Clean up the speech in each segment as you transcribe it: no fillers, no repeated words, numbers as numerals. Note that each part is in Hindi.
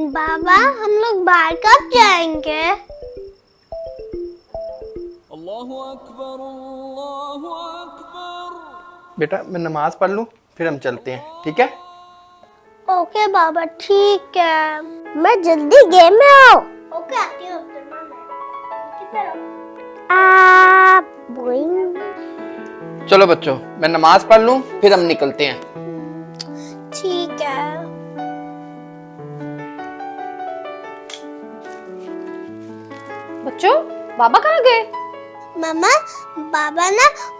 बाबा हम लोग बाहर कब जाएंगे? अल्लाहु अकबर अल्लाहु अकबर। बेटा मैं नमाज पढ़ लूं फिर हम चलते हैं, ठीक है? ओके बाबा ठीक है। मैं जल्दी गेम में आओ। ओके आती हूँ अब्दुल्ला मैं। चलो बच्चों मैं नमाज पढ़ लूं फिर हम निकलते हैं। ठीक है। बच्चों बाबा कहाँ गए? मम्मा बाबा ना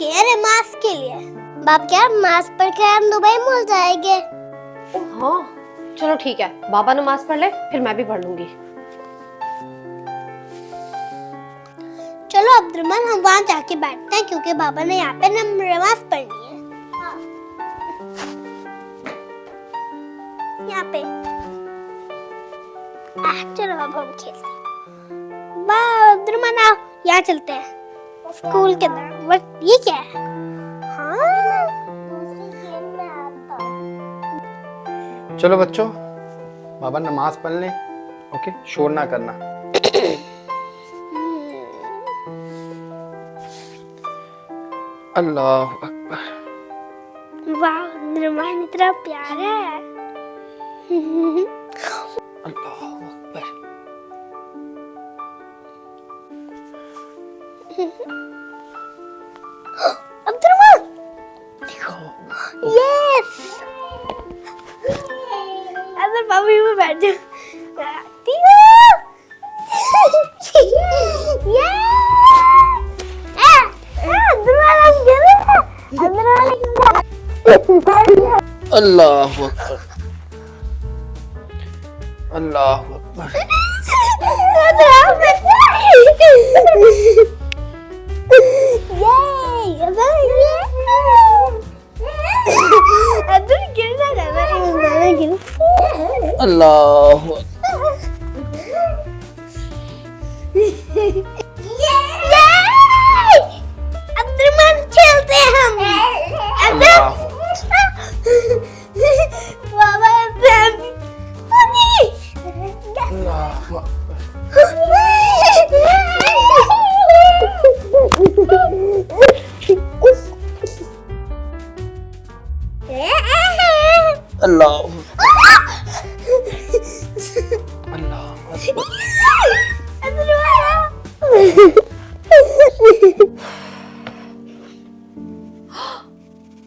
गए नमाज के लिए। बाप क्या नमाज पढ़ के हम दुबई मुड़ जाएंगे? हाँ चलो ठीक है, बाबा नमाज पढ़ ले फिर मैं भी पढ़ लूंगी। चलो अब्दुलरहमान हम वहाँ जाके बैठते हैं क्योंकि बाबा ने यहाँ पे नमाज पढ़नी है। हाँ। यहाँ पे चलो अब हम खेलते हैं। अब्दुलरहमान आओ यहाँ चलते हैं स्कूल के अंदर। बट ये क्या है? हाँ चलो बच्चों बाबा नमाज पढ़ लें, ओके? शोर ना करना। अल्लाह अकबर। वाह अब्दुलरहमान इतना प्यारा है। अल्लाह अकबर। अब्दुलरहमान यस अंदर पापी में बैठ जाओ। अल्लाह अकबर। अल्लाह अकबर। अल्लाह अब्दुलरहमान खेलते हैं हम। बाबा अल्लाह अल्लाह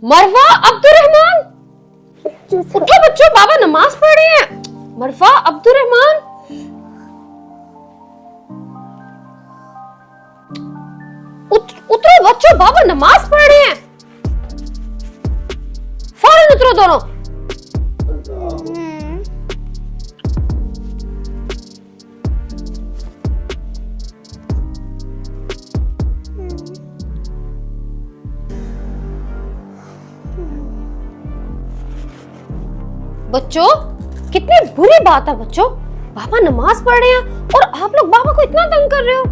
मरवा अब्दुलरहमान उठो बच्चों, बाबा नमाज पढ़ रहे हैं। मरवा अब्दुलरहमान उतरो बच्चों, बाबा नमाज पढ़ रहे हैं। फौरन उतरो दोनों। बच्चों कितनी बुरी बात है बच्चों, बाबा नमाज पढ़ रहे हैं और आप लोग बाबा को इतना तंग कर रहे हो।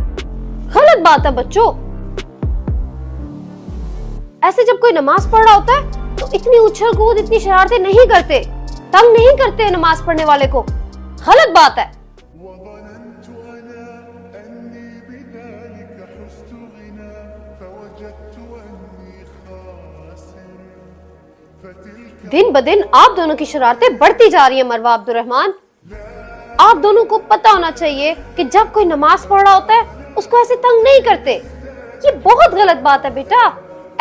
गलत बात है बच्चों। ऐसे जब कोई नमाज पढ़ रहा होता है तो इतनी उछल कूद इतनी शरारतें नहीं करते, तंग नहीं करते नमाज पढ़ने वाले को। गलत बात है। दिन ब दिन आप दोनों की शरारतें बढ़ती जा रही है मरवा अब्दुलरहमान। आप दोनों को पता होना चाहिए कि जब कोई नमाज पढ़ रहा होता है उसको ऐसे तंग नहीं करते। ये बहुत गलत बात है बेटा।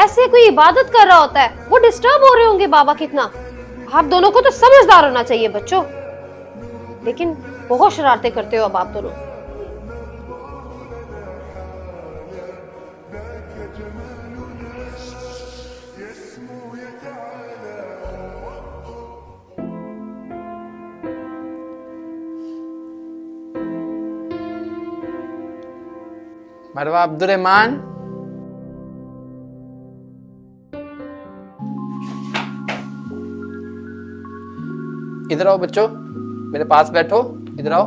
ऐसे कोई इबादत कर रहा होता है, वो डिस्टर्ब हो रहे होंगे बाबा कितना। आप दोनों को तो समझदार होना चाहिए बच्चों, लेकिन बहुत शरारतें करते हो अब आप दोनों। मरवा अब्दुलरहमान इधर आओ बच्चों, मेरे पास बैठो। इधर आओ।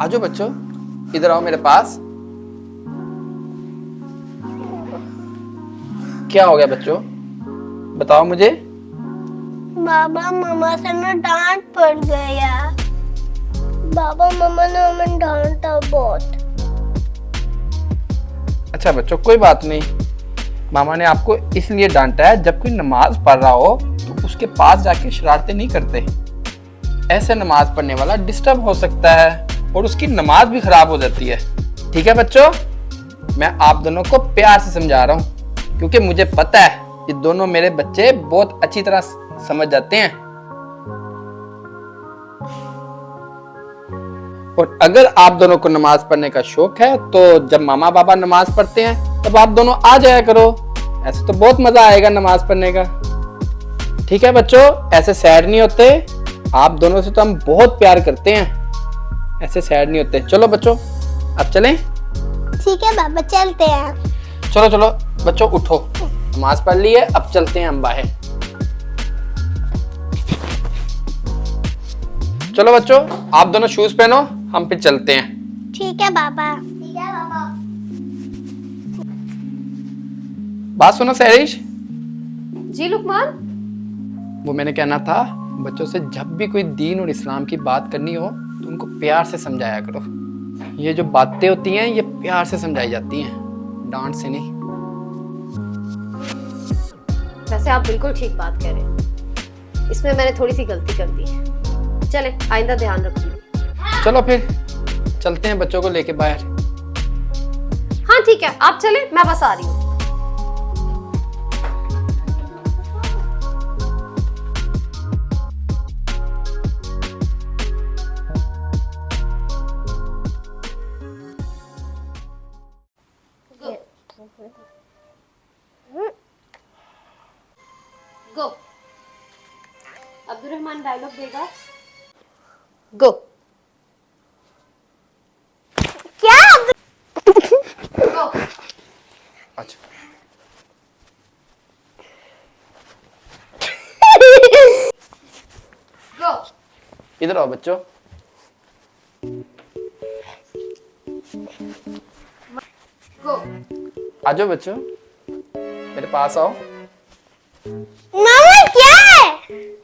आजो बच्चों, इधर आओ मेरे पास। क्या हो गया बच्चों? बताओ मुझे। बाबा मम्मा से ना डांट पड़ गया। बाबा मम्मा ने हमें डांटा बहुत। अच्छा बच्चों, कोई बात नहीं। मामा ने आपको इसलिए डांटा है, जब कोई नमाज पढ़ रहा हो तो उसके पास जाके शरारतें नहीं करते। ऐसे नमाज पढ़ने वाला डिस्टर्ब हो सकता है और उसकी नमाज भी खराब हो जाती है। ठीक है बच्चों, मैं आप दोनों को प्यार से समझा रहा हूँ, क्योंकि मुझे पता है ये दोनों मेरे बच्चे बहुत अच्छी तरह समझ जाते हैं। और अगर आप दोनों को नमाज पढ़ने का शौक है तो जब मामा बाबा नमाज पढ़ते हैं तब आप दोनों आ जाया करो। ऐसे तो बहुत मजा आएगा नमाज पढ़ने का। ठीक है बच्चों, ऐसे सैड नहीं होते। आप दोनों से तो हम बहुत प्यार करते हैं, ऐसे सैड नहीं होते। चलो बच्चों, अब चलें? ठीक है बाबा, चलते हैं। चलो चलो बच्चों, उठो, नमाज पढ़ ली है, अब चलते हैं हम बाहर। चलो बच्चों, आप दोनों शूज पहनो, हम फिर चलते हैं। ठीक है बाबा। ठीक है बाबा। बात सुनो सहरिश, जी लुकमान। वो मैंने कहना था, बच्चों से जब भी कोई दीन और इस्लाम की बात करनी हो तो उनको प्यार से समझाया करो। ये जो बातें होती हैं ये प्यार से समझाई जाती हैं, डांट से नहीं। वैसे आप बिल्कुल ठीक बात कह रहे हैं, इसमें मैंने थोड़ी सी गलती कर दी है। चले, आइंदा ध्यान रखूंगी। चलो फिर चलते हैं बच्चों को लेके बाहर। हाँ ठीक है, आप चले, मैं बस आ रही हूँ। गो। अब्दुर्रहमान डायलॉग देगा। गो। क्या? गो। अच्छा गो। इधर आओ बच्चों। गो। आ जाओ बच्चों, मेरे पास आओ। मामा क्या है?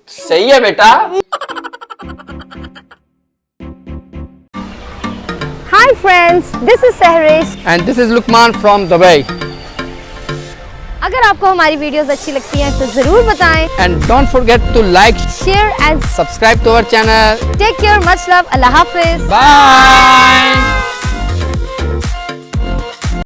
सही है बेटा। Hi friends, this is Sehrish and this is Luqman from Dubai. अगर आपको हमारी वीडियोस अच्छी लगती हैं तो जरूर बताएं। And don't forget to like, share and subscribe to our channel. Take care, much love, अल्लाह हाफिज। बाय।